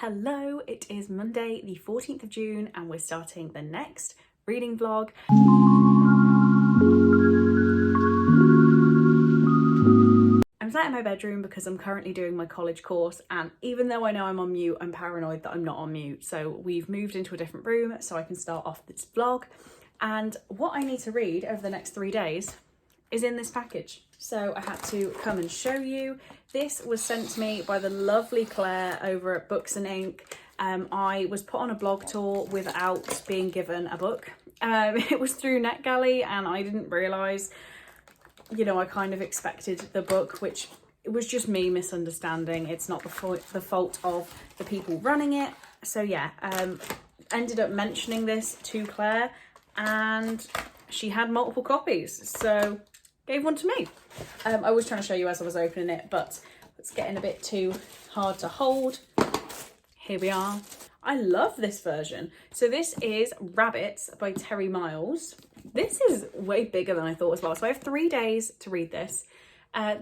Hello, it is Monday the 14th of June and we're starting the next reading vlog. I'm sat in my bedroom because I'm currently doing my college course, and even though I know I'm on mute, I'm paranoid that I'm not on mute. So we've moved into a different room so I can start off this vlog. And what I need to read over the next 3 days is in this package. So I had to come and show you. This was sent to me by the lovely Claire over at Books and Ink. I was put on a blog tour without being given a book. It was through NetGalley and I didn't realise, you know, I kind of expected the book, which it was just me misunderstanding. It's not the fault of the people running it. So yeah, ended up mentioning this to Claire and she had multiple copies. So gave one to me. I was trying to show you as I was opening it, but it's getting a bit too hard to hold. Here we are. I love this version. So this is Rabbits by Terry Miles. This is way bigger than I thought as well. So I have 3 days to read this.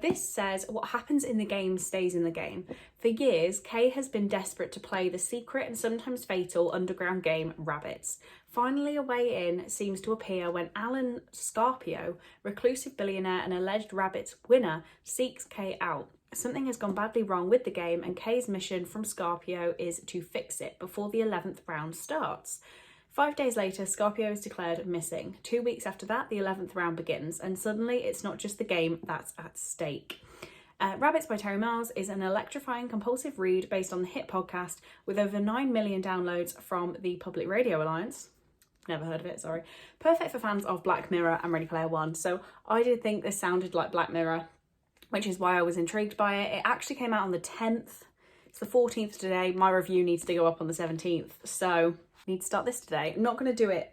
This says, what happens in the game stays in the game. For years, Kay has been desperate to play the secret and sometimes fatal underground game Rabbits. Finally, a way in seems to appear when Alan Scarpio, reclusive billionaire and alleged Rabbits winner, seeks Kay out. Something has gone badly wrong with the game and Kay's mission from Scarpio is to fix it before the 11th round starts. 5 days later, Scarpio is declared missing. 2 weeks after that, the 11th round begins, and suddenly it's not just the game that's at stake. Rabbits by Terry Miles is an electrifying, compulsive read based on the hit podcast with over 9 million downloads from the Public Radio Alliance. Never heard of it, sorry. Perfect for fans of Black Mirror and Ready Player One. So I did think this sounded like Black Mirror, which is why I was intrigued by it. It actually came out on the 10th. It's the 14th today. My review needs to go up on the 17th. So I need to start this today. I'm not going to do it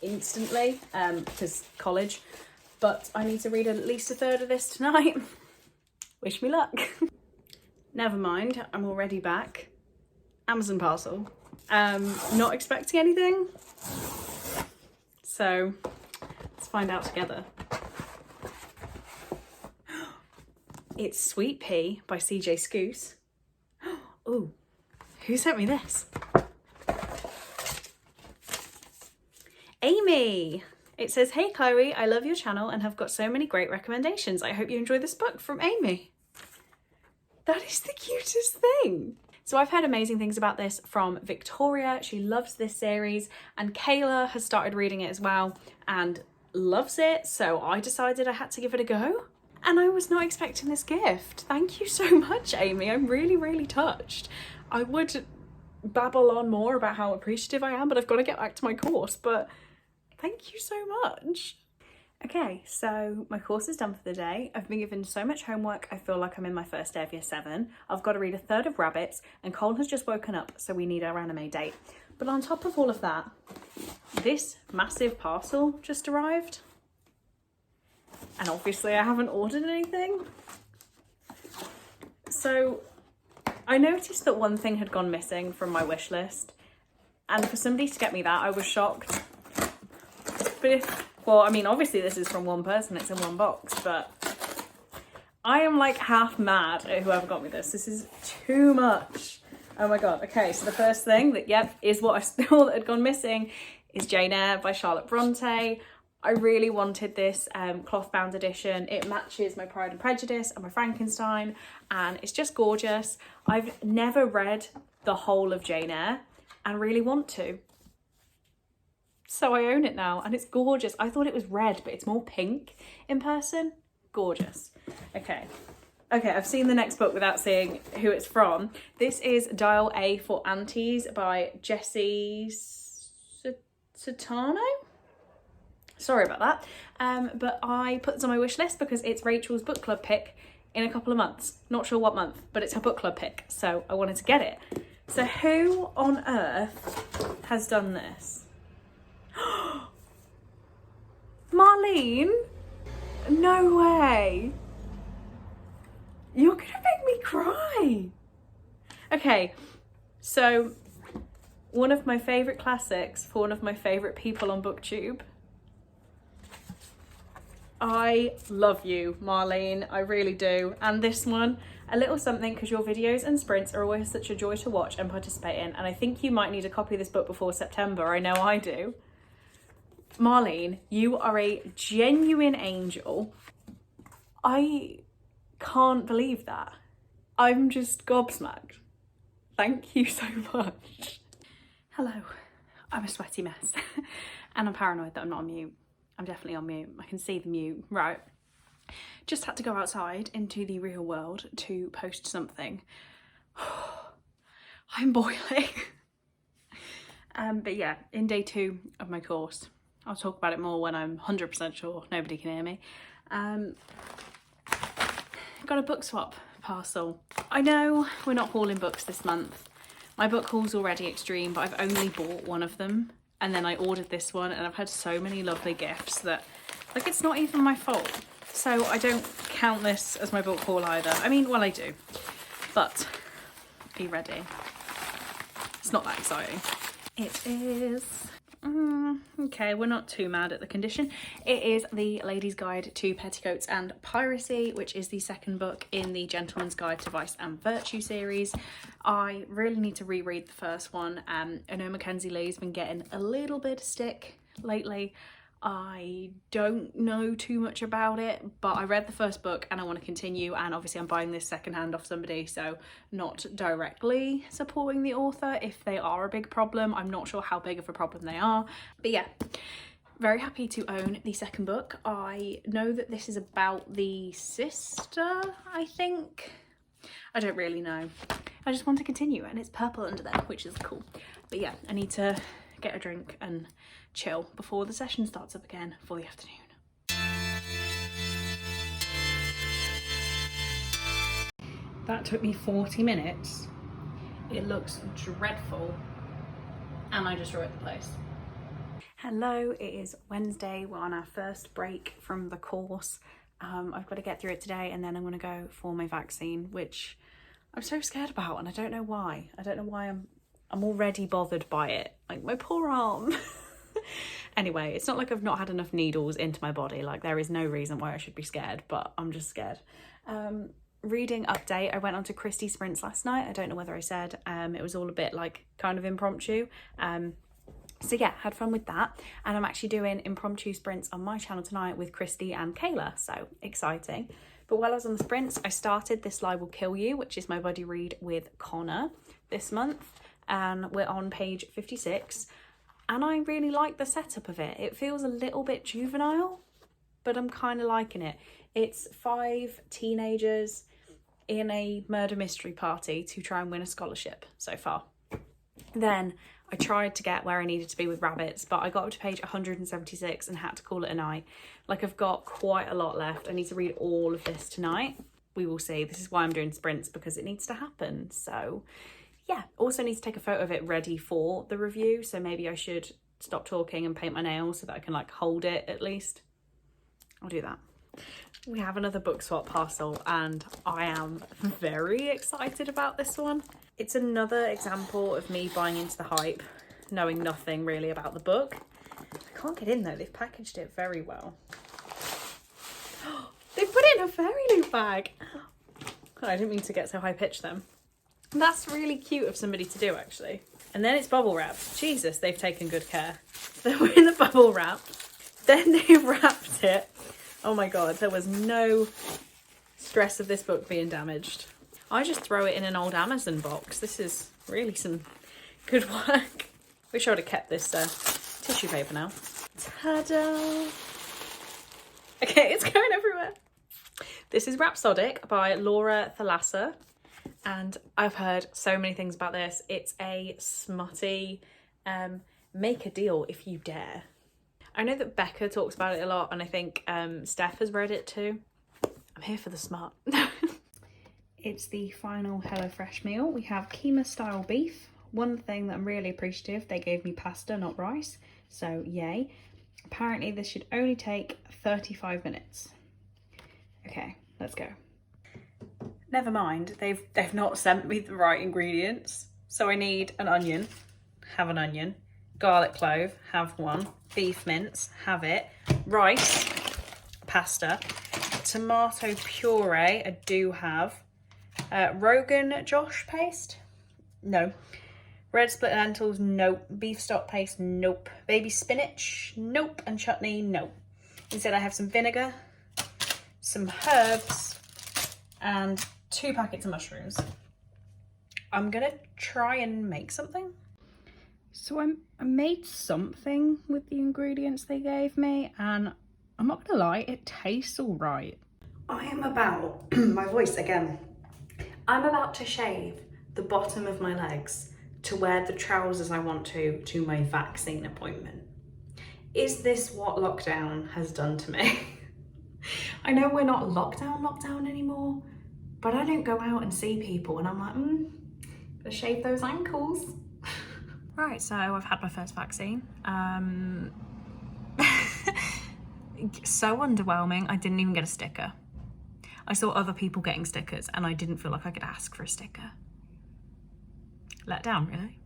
instantly because college, but I need to read at least a third of this tonight. Wish me luck. Never mind, I'm already back. Amazon parcel. Not expecting anything. So let's find out together. It's Sweet Pea by CJ Scoose. Ooh, who sent me this? Amy. It says, hey Chloe, I love your channel and have got so many great recommendations. I hope you enjoy this book, from Amy. That is the cutest thing. So I've heard amazing things about this from Victoria. She loves this series, and Kayla has started reading it as well and loves it. So I decided I had to give it a go. And I was not expecting this gift. Thank you so much, Amy. I'm really, really touched. I would babble on more about how appreciative I am, but I've got to get back to my course. But thank you so much. Okay, so my course is done for the day. I've been given so much homework, I feel like I'm in my first day of year 7. I've got to read a third of Rabbits, and Cole has just woken up, so we need our anime date. But on top of all of that, this massive parcel just arrived. And obviously I haven't ordered anything. So I noticed that one thing had gone missing from my wish list. And for somebody to get me that, I was shocked. But well, I mean, obviously this is from one person, it's in one box, but I am like half mad at whoever got me this. This is too much. Oh my God. Okay, so the first thing that, is what I saw that had gone missing is Jane Eyre by Charlotte Bronte. I really wanted this cloth bound edition. It matches my Pride and Prejudice and my Frankenstein, and it's just gorgeous. I've never read the whole of Jane Eyre and really want to. So I own it now and it's gorgeous. I thought it was red, but it's more pink in person. Gorgeous. Okay, I've seen the next book without seeing who it's from. This is Dial A for Aunties by Jessie Satano. Sorry about that, but I put this on my wish list because it's Rachel's book club pick in a couple of months. Not sure what month, but it's her book club pick, so I wanted to get it. So who on earth has done this? Marlene? No way. You're gonna make me cry. Okay, so one of my favourite classics for one of my favourite people on BookTube. I love you, Marlene, I really do. And this one, A little something because your videos and sprints are always such a joy to watch and participate in, and I think you might need a copy of this book before September. I know I do. Marlene, you are a genuine angel. I can't believe that. I'm just gobsmacked. Thank you so much. Hello, I'm a sweaty mess and I'm paranoid that I'm not on mute. I'm definitely on mute. I can see the mute. Right. Just had to go outside into the real world to post something. I'm boiling. But yeah, in day 2 of my course. I'll talk about it more when I'm 100% sure nobody can hear me. Got a BOOKSWAP parcel. I know we're not hauling books this month. My book haul's already extreme, but I've only bought one of them. And then I ordered this one and I've had so many lovely gifts that, like, it's not even my fault. So I don't count this as my book haul either. I mean, well, I do. But be ready. It's not that exciting. It is... okay, we're not too mad at the condition. It is The Lady's Guide to Petticoats and Piracy, which is the second book in the Gentleman's Guide to Vice and Virtue series. I really need to reread the first one. I know Mackenzie Lee's been getting a little bit of stick lately. I don't know too much about it, but I read the first book and I want to continue, and obviously I'm buying this secondhand off somebody, so not directly supporting the author. If they are a big problem, I'm not sure how big of a problem they are, but yeah, very happy to own the second book. I know that this is about the sister, I think. I don't really know. I just want to continue, and it's purple under there, which is cool. But yeah, I need to get a drink and chill before the session starts up again for the afternoon. That took me 40 minutes. It looks dreadful, and I destroyed the place. Hello, it is Wednesday. We're on our first break from the course. I've got to get through it today, and then I'm going to go for my vaccine, which I'm so scared about, and I don't know why. I don't know why I'm already bothered by it. Like, my poor arm. Anyway, it's not like I've not had enough needles into my body. Like, there is no reason why I should be scared, but I'm just scared. Reading update, I went on to Christie Sprints last night. I don't know whether I said. It was all a bit like kind of impromptu. So yeah, had fun with that. And I'm actually doing impromptu sprints on my channel tonight with Christy and Kayla, so exciting. But while I was on the sprints, I started This Lie Will Kill You, which is my buddy read with Connor this month. And we're on page 56. And I really like the setup of it. It feels a little bit juvenile, but I'm kind of liking it. It's 5 teenagers in a murder mystery party to try and win a scholarship so far. Then I tried to get where I needed to be with rabbits, but I got up to page 176 and had to call it a night. Like, I've got quite a lot left. I need to read all of this tonight. We will see. This is why I'm doing sprints, because it needs to happen. So yeah, also need to take a photo of it ready for the review. So maybe I should stop talking and paint my nails so that I can like hold it at least. I'll do that. We have another BOOKSWAP parcel and I am very excited about this one. It's another example of me buying into the hype, knowing nothing really about the book. I can't get in though, they've packaged it very well. They put it in a fairy loot bag. I didn't mean to get so high pitched then. That's really cute of somebody to do, actually. And then it's bubble wrap. Jesus, they've taken good care. So we're in the bubble wrap. Then they've wrapped it. Oh my God, there was no stress of this book being damaged. I just throw it in an old Amazon box. This is really some good work. Wish I would have kept this tissue paper now. Ta-da! Okay, it's going everywhere. This is Rhapsodic by Laura Thalassa. And I've heard so many things about this. It's a smutty, make a deal if you dare. I know that Becca talks about it a lot, and I think Steph has read it too. I'm here for the smut. It's the final HelloFresh meal. We have keema style beef. One thing that I'm really appreciative, they gave me pasta, not rice. So yay. Apparently this should only take 35 minutes. Okay, let's go. Never mind, they've not sent me the right ingredients. So I need an onion, have an onion, garlic clove, have one, beef mince, have it, rice, pasta, tomato puree, I do have, Rogan Josh paste? No. Red split lentils? Nope. Beef stock paste? Nope. Baby spinach? Nope. And chutney? Nope. Instead I have some vinegar, some herbs, and 2 packets of mushrooms. I'm gonna try and make something. So I made something with the ingredients they gave me, and I'm not gonna lie, it tastes all right. I am about, my voice again, I'm about to shave the bottom of my legs to wear the trousers I want to my vaccine appointment. Is this what lockdown has done to me? I know we're not lockdown anymore, but I don't go out and see people and I'm like, gonna shave those ankles. Right, so I've had my first vaccine. So underwhelming, I didn't even get a sticker. I saw other people getting stickers and I didn't feel like I could ask for a sticker. Let down, really.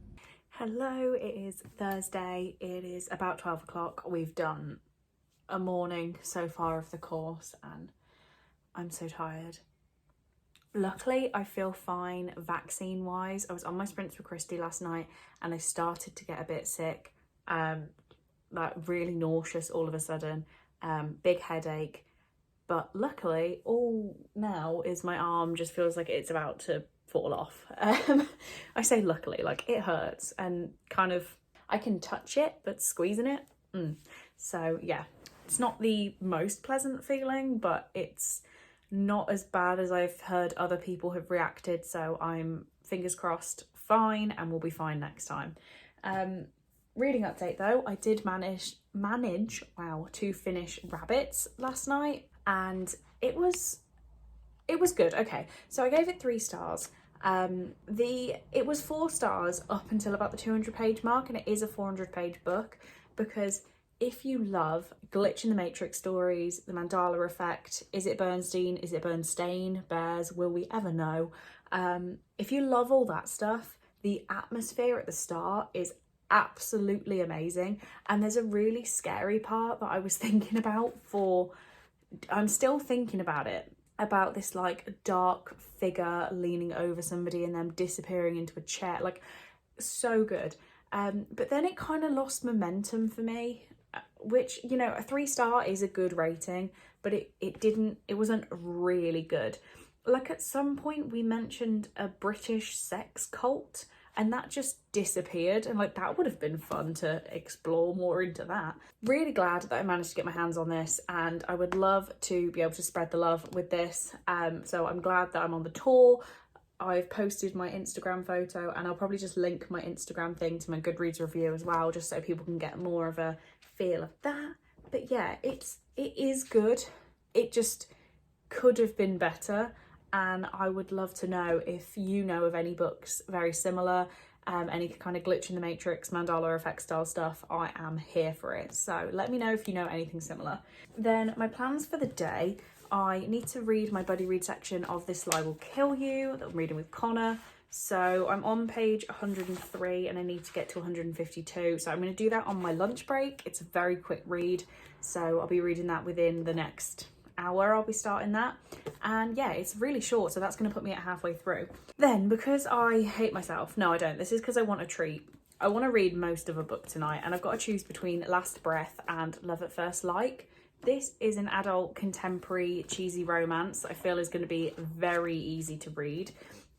Hello, it is Thursday. It is about 12 o'clock. We've done a morning so far of the course and I'm so tired. Luckily, I feel fine vaccine-wise. I was on my sprints with Christy last night and I started to get a bit sick, like really nauseous all of a sudden, big headache. But luckily, all now is my arm just feels like it's about to fall off. I say luckily, like it hurts and kind of, I can touch it, but squeezing it, So yeah, it's not the most pleasant feeling, but it's not as bad as I've heard other people have reacted. So I'm, fingers crossed, fine and we'll be fine next time. Reading update though, I did manage, wow, to finish Rabbits last night and it was good. Okay, so I gave it 3 stars. It was 4 stars up until about the 200-page mark, and it is a 400-page book because if you love Glitch in the Matrix stories, the Mandela Effect, is it Bernstein, is it Bernstein, Bears, will we ever know? If you love all that stuff, the atmosphere at the start is absolutely amazing, and there's a really scary part that I was thinking about I'm still thinking about it, about this like dark figure leaning over somebody and them disappearing into a chair, like so good. But then it kind of lost momentum for me, which, you know, a 3-star is a good rating, but it wasn't really good. Like at some point we mentioned a British sex cult and that just disappeared, and like that would have been fun to explore more into that. Really glad that I managed to get my hands on this, and I would love to be able to spread the love with this. So I'm glad that I'm on the tour. I've posted my Instagram photo and I'll probably just link my Instagram thing to my Goodreads review as well, just so people can get more of a feel of that. But yeah, it is good. It just could have been better. And I would love to know if you know of any books very similar, any kind of Glitch in the Matrix, Mandela Effect style stuff. I am here for it. So let me know if you know anything similar. Then my plans for the day, I need to read my buddy read section of This Lie Will Kill You that I'm reading with Connor. So I'm on page 103 and I need to get to 152. So I'm going to do that on my lunch break. It's a very quick read. So I'll be reading that within the next hour. I'll be starting that. And yeah, it's really short. So that's going to put me at halfway through. Then, because I hate myself, no, I don't. This is because I want a treat. I want to read most of a book tonight and I've got to choose between Last Breath and Love at First Like. This is an adult contemporary cheesy romance I feel is going to be very easy to read.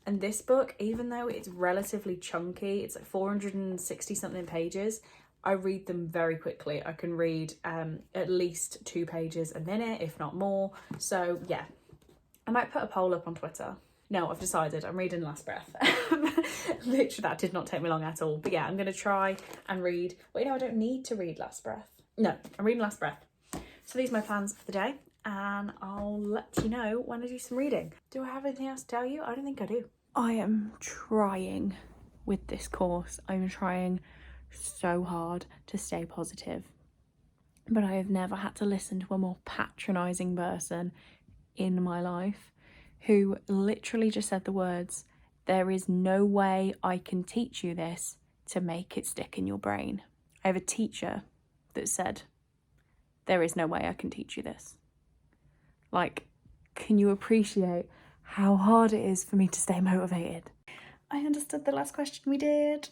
And this book, even though it's relatively chunky, it's like 460 something pages, I read them very quickly. I can read at least 2 pages a minute, if not more. So yeah, I might put a poll up on Twitter. No, I've decided I'm reading Last Breath. Literally, that did not take me long at all. But yeah, I'm going to try and read. Wait, no, I don't need to read Last Breath. No, I'm reading Last Breath. So these are my plans for the day, and I'll let you know when I do some reading. Do I have anything else to tell you? I don't think I do. I am trying with this course. I'm trying so hard to stay positive, but I have never had to listen to a more patronising person in my life who literally just said the words, "There is no way I can teach you this to make it stick in your brain." I have a teacher that said, "There is no way I can teach you this." Like, can you appreciate how hard it is for me to stay motivated. I understood the last question we did.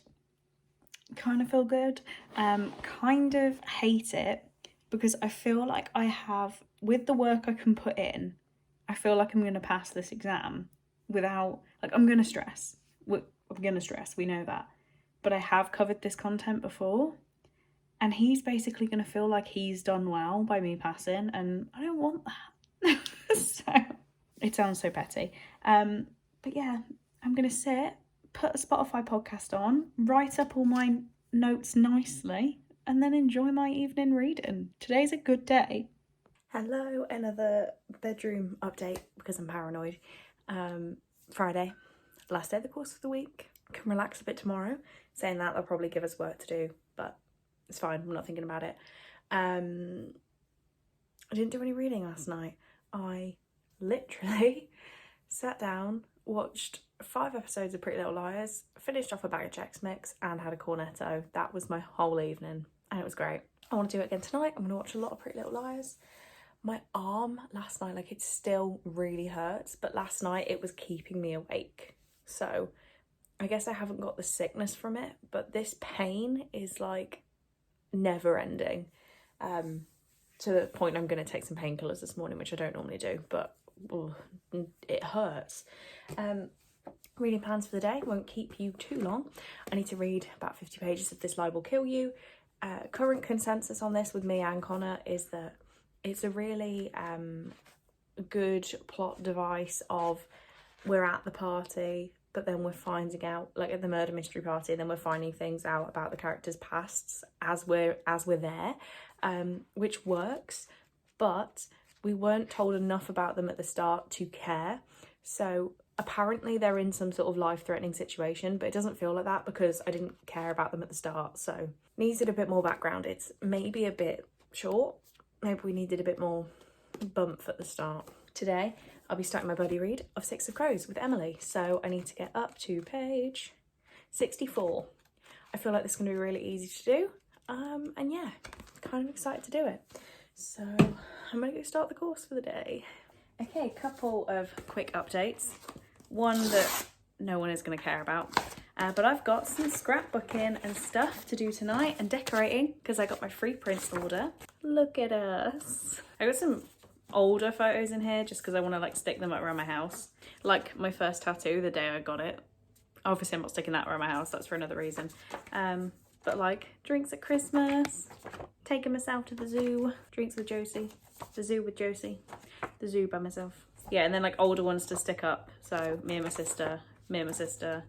Kind of feel good. Kind of hate it because I feel like I have, with the work I can put in, I feel like I'm going to pass this exam without, like, I'm going to stress. I'm going to stress, we know that. But I have covered this content before, and he's basically going to feel like he's done well by me passing, and I don't want that. So, it sounds so petty. But yeah, I'm going to sit, put a Spotify podcast on, write up all my notes nicely, and then enjoy my evening reading. Today's a good day. Hello, another bedroom update because I'm paranoid. Friday, last day of the course of the week. Can relax a bit tomorrow. Saying that, they'll probably give us work to do, but it's fine. I'm not thinking about it. I didn't do any reading last night. I literally sat down, watched 5 episodes of Pretty Little Liars, finished off a bag of Chex Mix, and had a cornetto. That was my whole evening, and it was great. I want to do it again tonight. I'm going to watch a lot of Pretty Little Liars. My arm last night, like, it still really hurts, but last night it was keeping me awake. So I guess I haven't got the sickness from it, but this pain is like never ending. To the point I'm going to take some painkillers this morning, which I don't normally do, but it hurts. Reading plans for the day won't keep you too long. I need to read about 50 pages of This Lie Will Kill You. Current consensus on this with me and Connor is that it's a really good plot device of we're at the party, but then we're finding out, like at the murder mystery party, and then we're finding things out about the characters' pasts as we're there, which works, but we weren't told enough about them at the start to care. So apparently they're in some sort of life-threatening situation, but it doesn't feel like that because I didn't care about them at the start. So needed a bit more background. It's maybe a bit short. Maybe we needed a bit more bump at the start. Today, I'll be starting my buddy read of Six of Crows with Emily. So I need to get up to page 64. I feel like this is going to be really easy to do. And yeah, kind of excited to do it. So I'm going to go start the course for the day. Okay, couple of quick updates. One that no one is going to care about. But I've got some scrapbooking and stuff to do tonight and decorating because I got my free prints order. Look at us. I got some older photos in here just because I want to like stick them up around my house. Like my first tattoo the day I got it. Obviously I'm not sticking that around my house, that's for another reason. But like drinks at Christmas, taking myself to the zoo, drinks with Josie, the zoo with Josie, the zoo by myself. Yeah, and then like older ones to stick up. So me and my sister, me and my sister,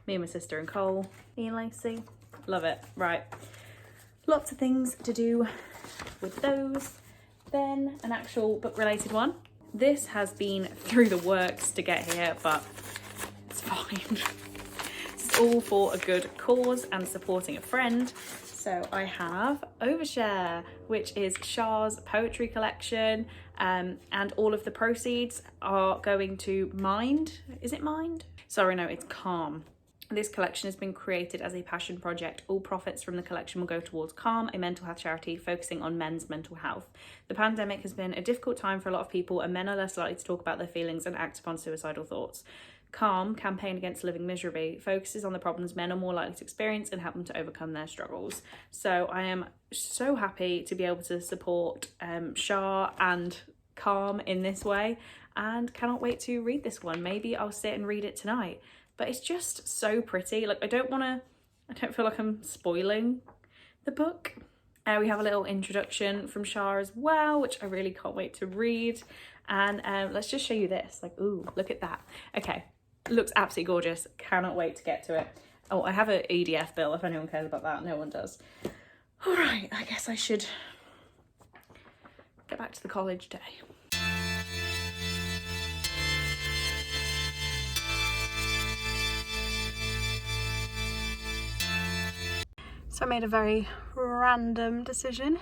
me and my sister and Cole, me and Lacey. Love it. Right. Lots of things to do with those. Then an actual book related one. This has been through the works to get here, but it's fine. It's all for a good cause and supporting a friend. So I have Overshare, which is Shah's poetry collection, and all of the proceeds are going to Mind. Is it Mind? Sorry, no, it's Calm. This collection has been created as a passion project. All profits from the collection will go towards Calm, a mental health charity focusing on men's mental health. The pandemic has been a difficult time for a lot of people, and men are less likely to talk about their feelings and act upon suicidal thoughts. Calm, Campaign Against Living Miserably, focuses on the problems men are more likely to experience and help them to overcome their struggles. So I am so happy to be able to support Shah and Calm in this way, and cannot wait to read this one. Maybe I'll sit and read it tonight. But it's just so pretty. Like, I don't feel like I'm spoiling the book. We have a little introduction from Shah as well, which I really can't wait to read. And let's just show you this. Like, ooh, look at that. Okay, looks absolutely gorgeous. Cannot wait to get to it. Oh, I have an EDF bill if anyone cares about that. No one does. All right, I guess I should get back to the college day. So I made a very random decision.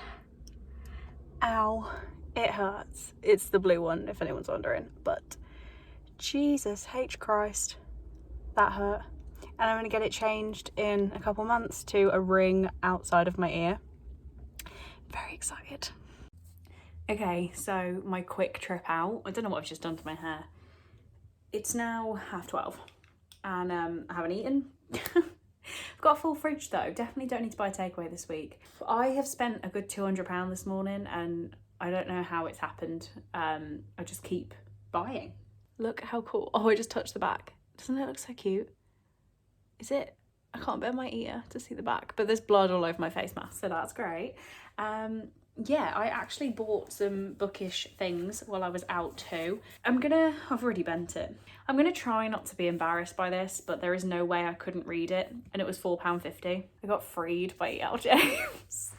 Ow, it hurts. It's the blue one, if anyone's wondering, but Jesus H Christ, that hurt. And I'm gonna get it changed in a couple months to a ring outside of my ear. Very excited. Okay, so my quick trip out. I don't know what I've just done to my hair. It's now 12:30 and I haven't eaten. I've got a full fridge though, definitely don't need to buy a takeaway this week. I have spent a good £200 this morning and I don't know how it's happened. I just keep buying. Look how cool. Oh, I just touched the back. Doesn't it look so cute? Is it? I can't bear my ear to see the back, but there's blood all over my face mask, so that's great. Yeah, I actually bought some bookish things while I was out too. I've already bent it. I'm gonna try not to be embarrassed by this, but there is no way I couldn't read it, and it was £4.50. I got freed by E.L. James.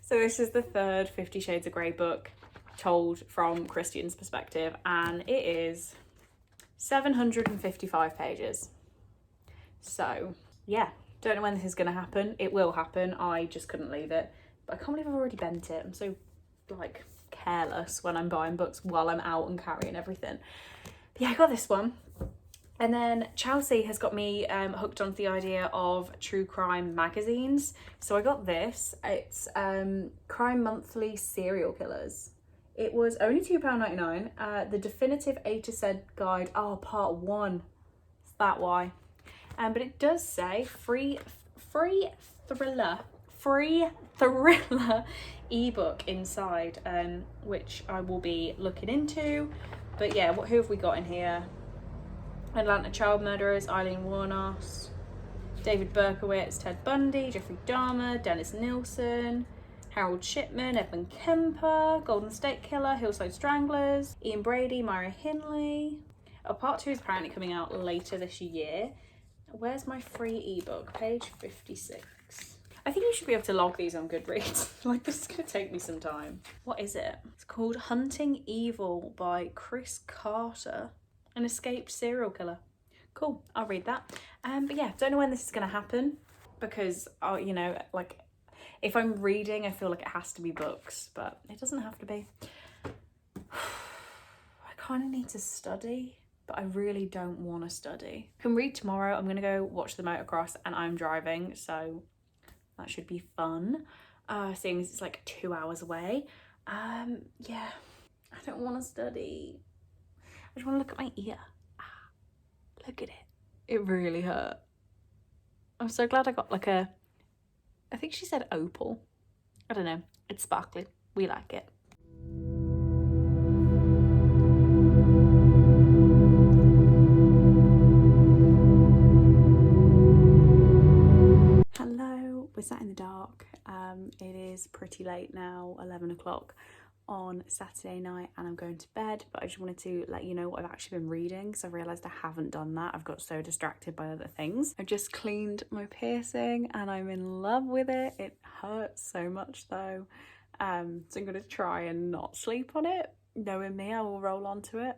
So this is the third 50 Shades of Grey book told from Christian's perspective, and it is 755 pages. So yeah, don't know when this is gonna happen. It will happen, I just couldn't leave it. But I can't believe I've already bent it. I'm so like careless when I'm buying books while I'm out and carrying everything. But yeah, I got this one. And then Chelsea has got me hooked onto the idea of true crime magazines. So I got this. It's Crime Monthly Serial Killers. It was only £2.99. The definitive A to Z guide. Oh, part 1. Is that why? But it does say free thriller ebook inside, which I will be looking into. But yeah, who have we got in here? Atlanta child murderers, Eileen Wuornos, David Berkowitz, Ted Bundy, Jeffrey Dahmer, Dennis Nilsen, Harold Shipman, Edmund Kemper, Golden State Killer, Hillside Stranglers, Ian Brady, Myra Hindley. Part 2 is apparently coming out later this year. Where's my free ebook? Page 56. I think you should be able to log these on Goodreads. Like, this is gonna take me some time. What is it? It's called Hunting Evil by Chris Carter, an escaped serial killer. Cool, I'll read that. But yeah, don't know when this is gonna happen because, you know, like if I'm reading, I feel like it has to be books, but it doesn't have to be. I kind of need to study, but I really don't want to study. I can read tomorrow. I'm going to go watch the motocross and I'm driving, so that should be fun. Seeing as it's like 2 hours away. Yeah, I don't want to study. I just want to look at my ear. Look at it. It really hurt. I'm so glad I got like a, I think she said opal. I don't know. It's sparkly. We like it. Hello, we're sat in the dark. It is pretty late now, 11 o'clock on Saturday night, and I'm going to bed, but I just wanted to let you know what I've actually been reading because I realised I haven't done that. I've got so distracted by other things. I just cleaned my piercing and I'm in love with it. It hurts so much though. So I'm going to try and not sleep on it. Knowing me, I will roll onto it.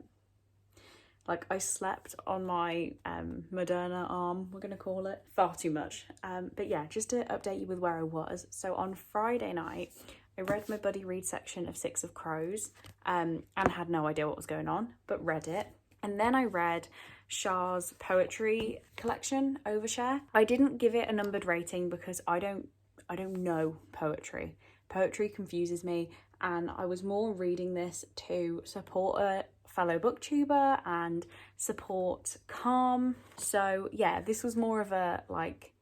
Like, I slept on my Moderna arm, we're going to call it, far too much. But yeah, just to update you with where I was. So on Friday night, I read my buddy read section of Six of Crows and had no idea what was going on, but read it. And then I read Shah's poetry collection, Overshare. I didn't give it a numbered rating because I don't know poetry. Poetry confuses me, and I was more reading this to support a fellow booktuber and support Calm. So yeah, this was more of a like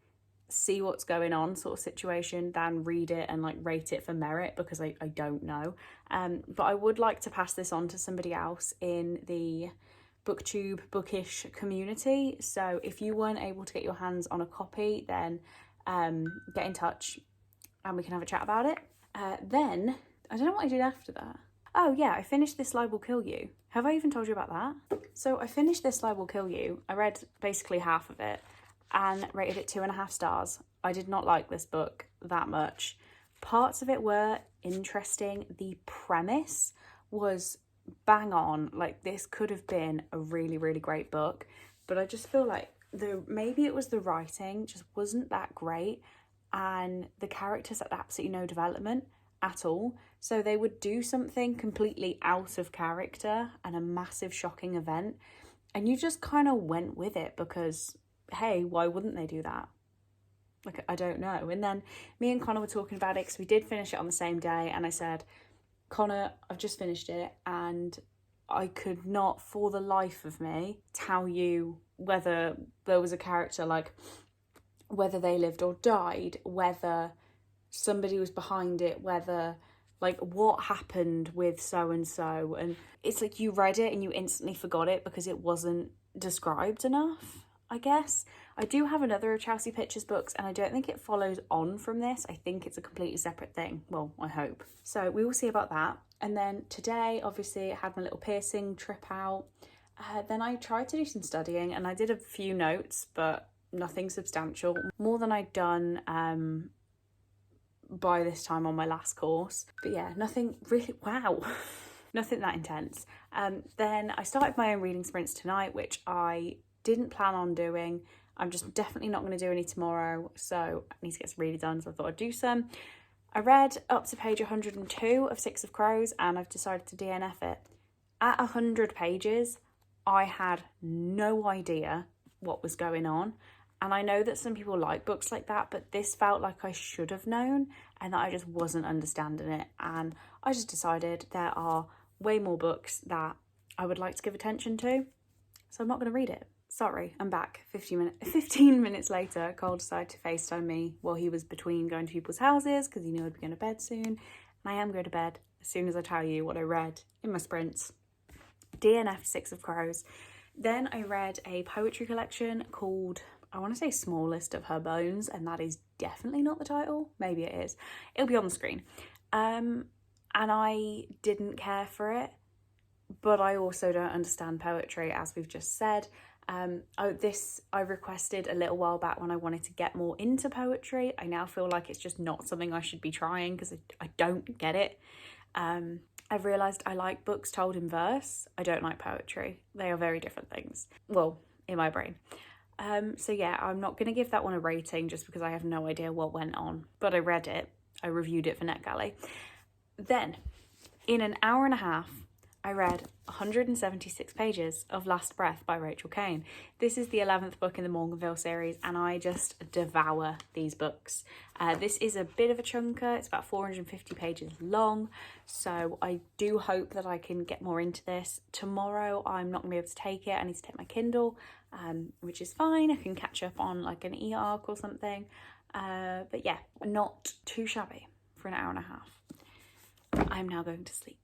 see what's going on sort of situation than read it and like rate it for merit because I don't know. But I would like to pass this on to somebody else in the booktube bookish community. So if you weren't able to get your hands on a copy, then get in touch and we can have a chat about it. Then I don't know what I did after that. Oh yeah, I finished This Lie Will Kill You. Have I even told you about that? So I finished This Lie Will Kill You. I read basically half of it and rated it 2.5 stars. I did not like this book that much. Parts of it were interesting. The premise was bang on. Like, this could have been a really, really great book, but I just feel like maybe it was the writing just wasn't that great, and the characters had absolutely no development at all. So they would do something completely out of character and a massive shocking event, and you just kind of went with it because, hey, why wouldn't they do that? Like, I don't know. And then me and Connor were talking about it because we did finish it on the same day, and I said, Connor, I've just finished it and I could not for the life of me tell you whether there was a character, like whether they lived or died, whether somebody was behind it, whether like what happened with so and so. And it's like you read it and you instantly forgot it because it wasn't described enough, I guess. I do have another of Chelsea Pitcher's books and I don't think it follows on from this. I think it's a completely separate thing. Well, I hope. So we will see about that. And then today, obviously, I had my little piercing trip out. Then I tried to do some studying and I did a few notes, but nothing substantial. More than I'd done by this time on my last course. But yeah, nothing really, wow. Nothing that intense. Then I started my own reading sprints tonight, which I didn't plan on doing. I'm just definitely not going to do any tomorrow, so I need to get some reading done, so I thought I'd do some. I read up to page 102 of Six of Crows and I've decided to DNF it. At 100 pages, I had no idea what was going on. And I know that some people like books like that, but this felt like I should have known and that I just wasn't understanding it. And I just decided there are way more books that I would like to give attention to, so I'm not going to read it. Sorry, I'm back. 15 minutes later, Cole decided to FaceTime me while he was between going to people's houses because he knew I'd be going to bed soon. And I am going to bed as soon as I tell you what I read in my sprints. DNF Six of Crows. Then I read a poetry collection called, I want to say Smallest of Her Bones, and that is definitely not the title. Maybe it is. It'll be on the screen. And I didn't care for it, but I also don't understand poetry, as we've just said. I requested a little while back when I wanted to get more into poetry. I now feel like it's just not something I should be trying because I don't get it. I've realised I like books told in verse. I don't like poetry. They are very different things. Well, in my brain. So yeah, I'm not going to give that one a rating just because I have no idea what went on. But I read it. I reviewed it for NetGalley. Then, in an hour and a half, I read 176 pages of Last Breath by Rachel Caine. This is the 11th book in the Morganville series and I just devour these books. This is a bit of a chunker. It's about 450 pages long, so I do hope that I can get more into this. Tomorrow I'm not going to be able to take it. I need to take my Kindle, which is fine. I can catch up on like an e-arc or something. But yeah, not too shabby for an hour and a half. I'm now going to sleep.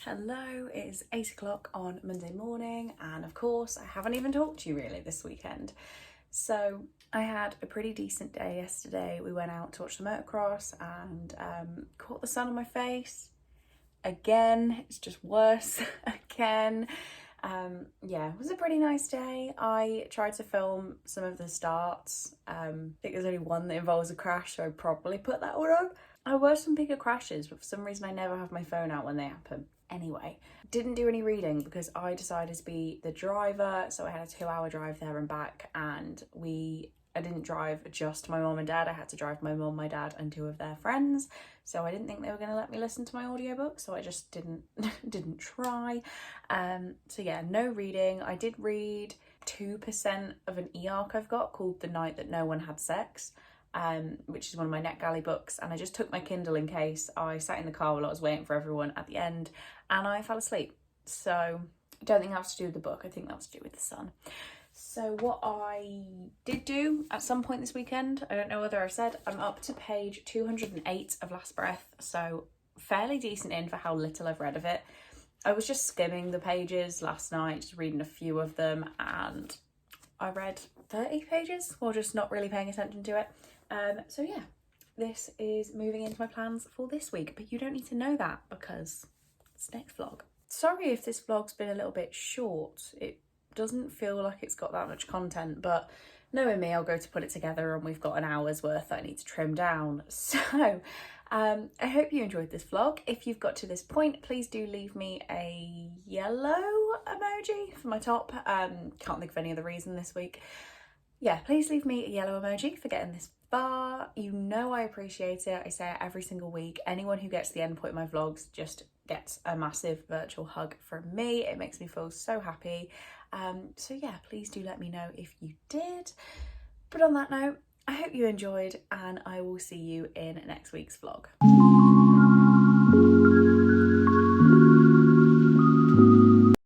Hello, it is 8 o'clock on Monday morning, and of course I haven't even talked to you really this weekend. So I had a pretty decent day yesterday. We went out to watch the motocross and caught the sun on my face. Again, it's just worse again. Yeah, it was a pretty nice day. I tried to film some of the starts. I think there's only one that involves a crash, so I'd probably put that one on. There were some bigger crashes, but for some reason I never have my phone out when they happen. Anyway, didn't do any reading because I decided to be the driver, so I had a 2-hour drive there and back, and we I didn't drive just my mum and dad. I had to drive my mum, my dad and 2 of their friends. So I didn't think they were going to let me listen to my audiobook. So I just didn't try. So yeah, no reading. I did read 2% of an e-arc I've got called The Night That No One Had Sex, which is one of my NetGalley books. And I just took my Kindle in case. I sat in the car while I was waiting for everyone at the end and I fell asleep. So I don't think that was to do with the book. I think that was to do with the sun. So what I did do at some point this weekend, I don't know whether I've said, I'm up to page 208 of Last Breath, so fairly decent in for how little I've read of it. I was just skimming the pages last night, just reading a few of them, and I read 30 pages while just not really paying attention to it. So yeah, this is moving into my plans for this week, but you don't need to know that because it's next vlog. Sorry if this vlog's been a little bit short. It doesn't feel like it's got that much content, but knowing me, I'll go to put it together and we've got an hour's worth that I need to trim down. So I hope you enjoyed this vlog. If you've got to this point, please do leave me a yellow emoji for my top. Can't think of any other reason this week. Yeah, please leave me a yellow emoji for getting this far. You know I appreciate it. I say it every single week. Anyone who gets to the end point of my vlogs just gets a massive virtual hug from me. It makes me feel so happy. So yeah, please do let me know if you did. But on that note, I hope you enjoyed and I will see you in next week's vlog.